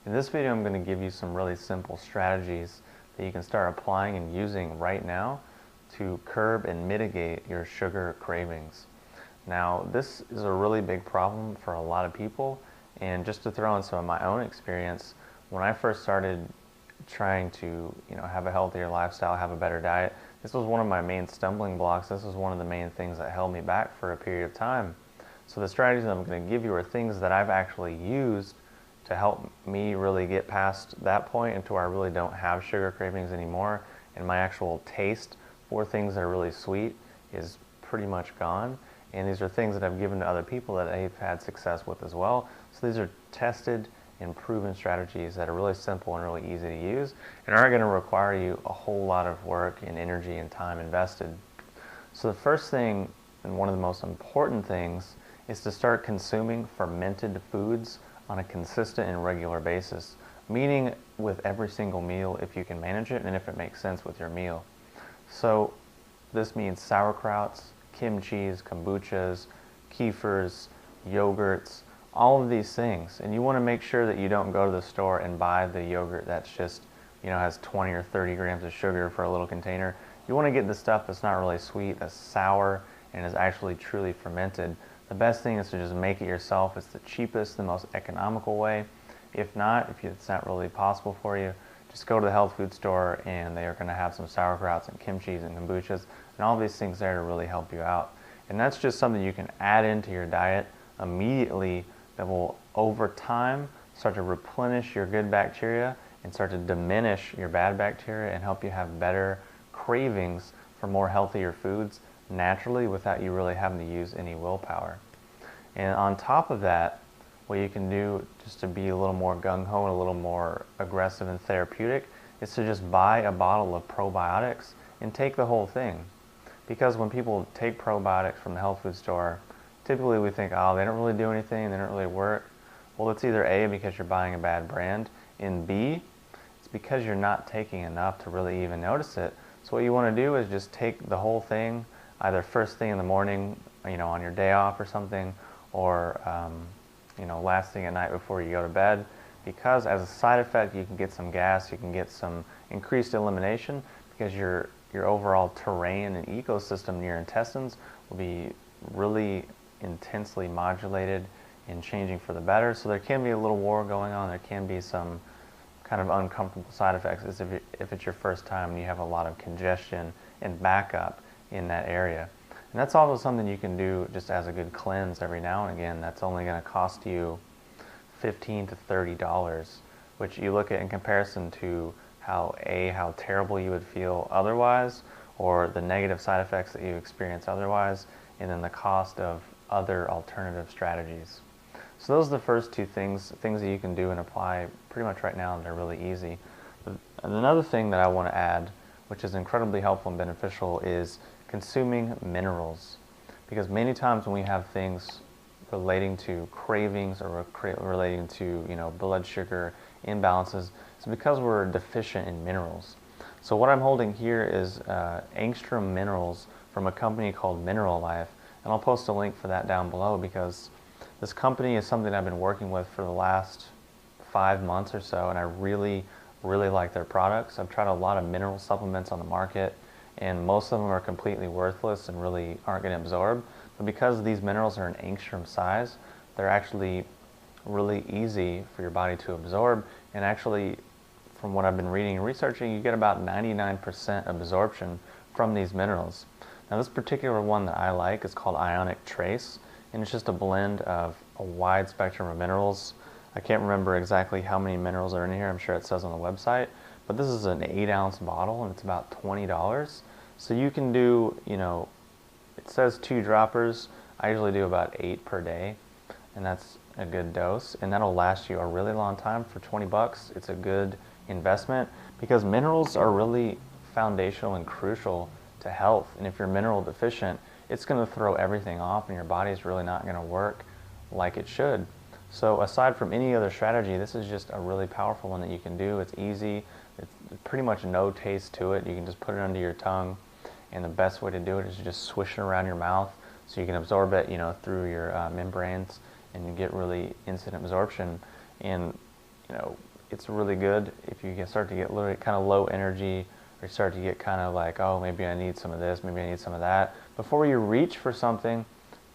In this video, I'm going to give you some really simple strategies that you can start applying and using right now to curb and mitigate your sugar cravings. Now, this is a really big problem for a lot of people, and just to throw in some of my own experience, when I first started trying to have a healthier lifestyle, have a better diet, this was one of my main stumbling blocks. This was one of the main things that held me back for a period of time. So the strategies I'm going to give you are things that I've actually used to help me really get past that point into where I really don't have sugar cravings anymore, and my actual taste for things that are really sweet is pretty much gone. And these are things that I've given to other people that they've had success with as well. So these are tested and proven strategies that are really simple and really easy to use and aren't going to require you a whole lot of work and energy and time invested. So the first thing, and one of the most important things, is to start consuming fermented foods on a consistent and regular basis, meaning with every single meal if you can manage it and if it makes sense with your meal. So this means sauerkrauts, kimchis, kombuchas, kefirs, yogurts, all of these things. And you want to make sure that you don't go to the store and buy the yogurt that's just, has 20 or 30 grams of sugar for a little container. You want to get the stuff that's not really sweet, that's sour, and is actually truly fermented. The best thing is to just make it yourself. It's the cheapest, the most economical way. If not, if it's not really possible for you, just go to the health food store and they are going to have some sauerkrauts and kimchis and kombuchas and all these things there to really help you out. And that's just something you can add into your diet immediately that will, over time, start to replenish your good bacteria and start to diminish your bad bacteria and help you have better cravings for more healthier foods naturally without you really having to use any willpower. And on top of that, what you can do just to be a little more gung-ho and a little more aggressive and therapeutic is to just buy a bottle of probiotics and take the whole thing. Because when people take probiotics from the health food store, typically we think, oh, they don't really do anything, they don't really work. Well, it's either A, because you're buying a bad brand, and B, it's because you're not taking enough to really even notice it. So what you want to do is just take the whole thing, either first thing in the morning, on your day off or something, or last thing at night before you go to bed, because as a side effect you can get some gas, you can get some increased elimination, because your overall terrain and ecosystem in your intestines will be really intensely modulated and changing for the better. So there can be a little war going on, there can be some kind of uncomfortable side effects as if it's your first time and you have a lot of congestion and backup in that area. And that's also something you can do just as a good cleanse every now and again. That's only going to cost you $15 to $30, which you look at in comparison to how terrible you would feel otherwise, or the negative side effects that you experience otherwise, and then the cost of other alternative strategies. So those are the first two things that you can do and apply pretty much right now, and they're really easy. And another thing that I want to add, which is incredibly helpful and beneficial, is consuming minerals. Because many times when we have things relating to cravings or relating to blood sugar imbalances, it's because we're deficient in minerals. So what I'm holding here is angstrom minerals from a company called Mineral Life, and I'll post a link for that down below, because this company is something I've been working with for the last 5 months or so, and I really like their products. I've tried a lot of mineral supplements on the market, and most of them are completely worthless and really aren't going to absorb. But because these minerals are an angstrom size, they're actually really easy for your body to absorb. And actually, from what I've been reading and researching, you get about 99% absorption from these minerals. Now this particular one that I like is called Ionic Trace, and it's just a blend of a wide spectrum of minerals. I can't remember exactly how many minerals are in here. I'm sure it says on the website, but this is an 8-ounce bottle and it's about $20. So you can do, it says 2 droppers. I usually do about 8 per day, and that's a good dose, and that'll last you a really long time. For 20 bucks, it's a good investment, because minerals are really foundational and crucial to health. And if you're mineral deficient, it's going to throw everything off and your body's really not going to work like it should. So aside from any other strategy, this is just a really powerful one that you can do. It's easy. It's pretty much no taste to it. You can just put it under your tongue, and the best way to do it is just swish it around your mouth so you can absorb it, through your membranes, and you get really instant absorption. And it's really good if you start to get literally kind of low energy, or you start to get kind of like, oh, maybe I need some of this, maybe I need some of that. Before you reach for something,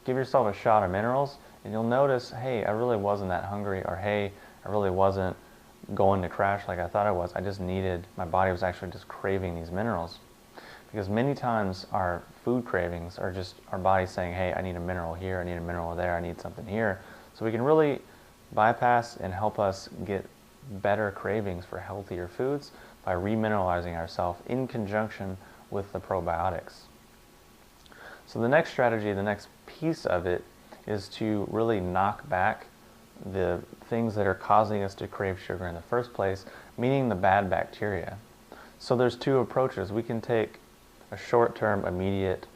give yourself a shot of minerals, and you'll notice, hey, I really wasn't that hungry, or hey, I really wasn't going to crash like I thought I was. I just needed, my body was actually just craving these minerals. Because many times our food cravings are just our body saying, hey, I need a mineral here, I need a mineral there, I need something here. So we can really bypass and help us get better cravings for healthier foods by remineralizing ourselves in conjunction with the probiotics. So the next strategy, the next piece of it, is to really knock back the things that are causing us to crave sugar in the first place, meaning the bad bacteria. So there's two approaches. We can take a short-term, immediate,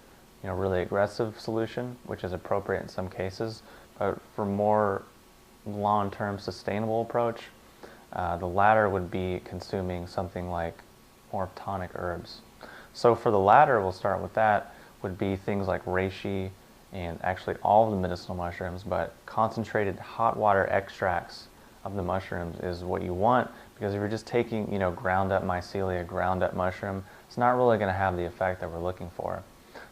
really aggressive solution, which is appropriate in some cases, but for more long-term sustainable approach, the latter would be consuming something like more tonic herbs. So for the latter, we'll start with that, would be things like reishi and actually all of the medicinal mushrooms, but concentrated hot water extracts of the mushrooms is what you want, because if you're just taking, ground up mycelia, ground up mushroom, it's not really going to have the effect that we're looking for.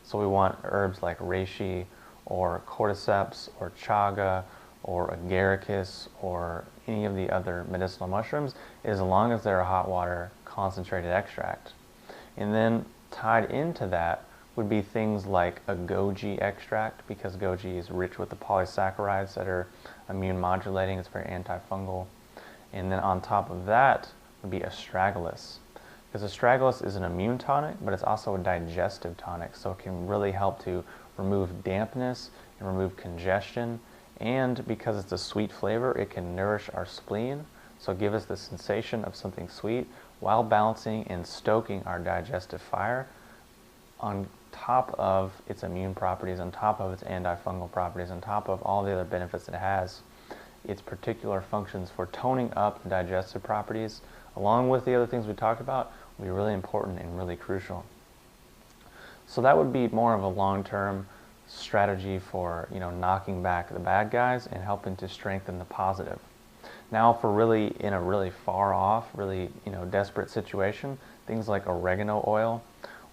So we want herbs like reishi or cordyceps or chaga or agaricus or any of the other medicinal mushrooms, as long as they're a hot water concentrated extract. And then tied into that would be things like a goji extract, because goji is rich with the polysaccharides that are immune modulating. It's very antifungal. And then on top of that would be astragalus, because astragalus is an immune tonic, but it's also a digestive tonic, so it can really help to remove dampness and remove congestion. And because it's a sweet flavor, it can nourish our spleen, so give us the sensation of something sweet while balancing and stoking our digestive fire on top of its immune properties, on top of its antifungal properties, on top of all the other benefits it has. Its particular functions for toning up the digestive properties, along with the other things we talked about, will be really important and really crucial. So that would be more of a long-term strategy for knocking back the bad guys and helping to strengthen the positive. Now, for really in a really far off, really desperate situation, things like oregano oil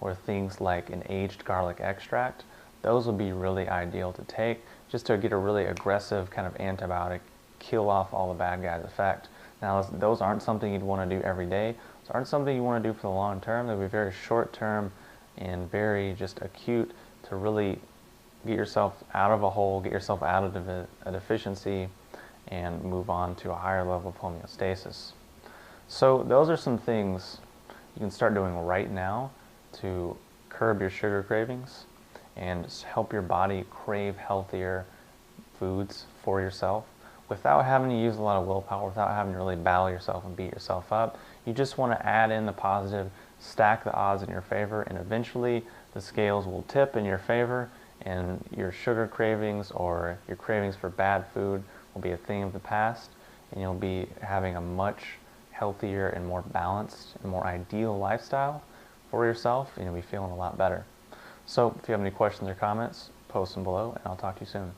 or things like an aged garlic extract, those would be really ideal to take just to get a really aggressive kind of antibiotic, kill off all the bad guys effect. Now, those aren't something you'd want to do every day. Those aren't something you want to do for the long term. They'll be very short term and very just acute to really get yourself out of a hole, get yourself out of a deficiency, and move on to a higher level of homeostasis. So those are some things you can start doing right now to curb your sugar cravings and help your body crave healthier foods for yourself without having to use a lot of willpower, without having to really battle yourself and beat yourself up. You just want to add in the positive, stack the odds in your favor, and eventually the scales will tip in your favor, and your sugar cravings or your cravings for bad food will be a thing of the past, and you'll be having a much healthier and more balanced and more ideal lifestyle for yourself, and you'll be feeling a lot better. So if you have any questions or comments, post them below, and I'll talk to you soon.